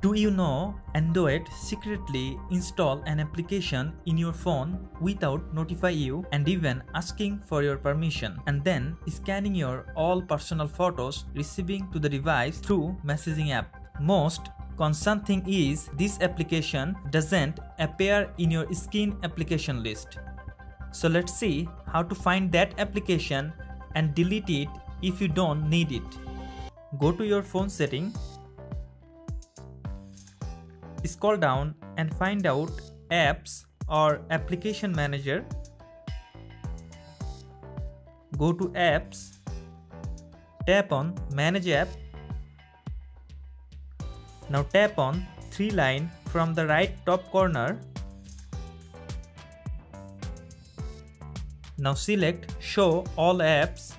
Do you know Android secretly install an application in your phone without notify you and even asking for your permission, and then scanning your all personal photos receiving to the device through messaging app? Most concern thing is this application doesn't appear in your screen application list. So let's see how to find that application and delete it if you don't need it. Go to your phone setting, scroll down and find out apps or application manager. Go to apps, tap on manage app. Now tap on three line from the right top corner. Now select show all apps.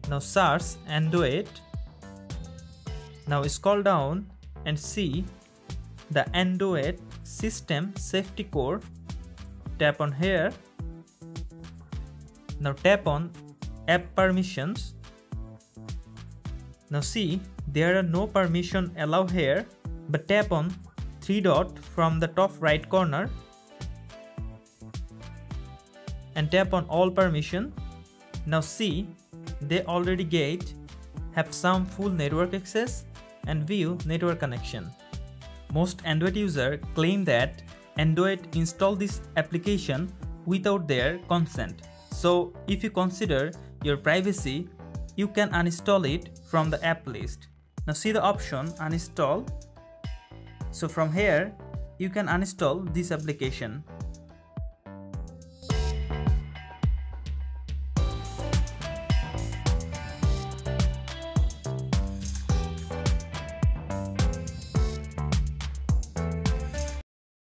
Now search Android. Now scroll down and see the Android System Safety Core. Tap on here. Now tap on App Permissions. Now see there are no permission allowed here, but tap on three dot from the top right corner and tap on all permission. Now see they already have some full network access and view network connection. Most Android users claim that Android install this application without their consent. So if you consider your privacy, you can uninstall it from the app list. Now see the option uninstall. So from here you can uninstall this application.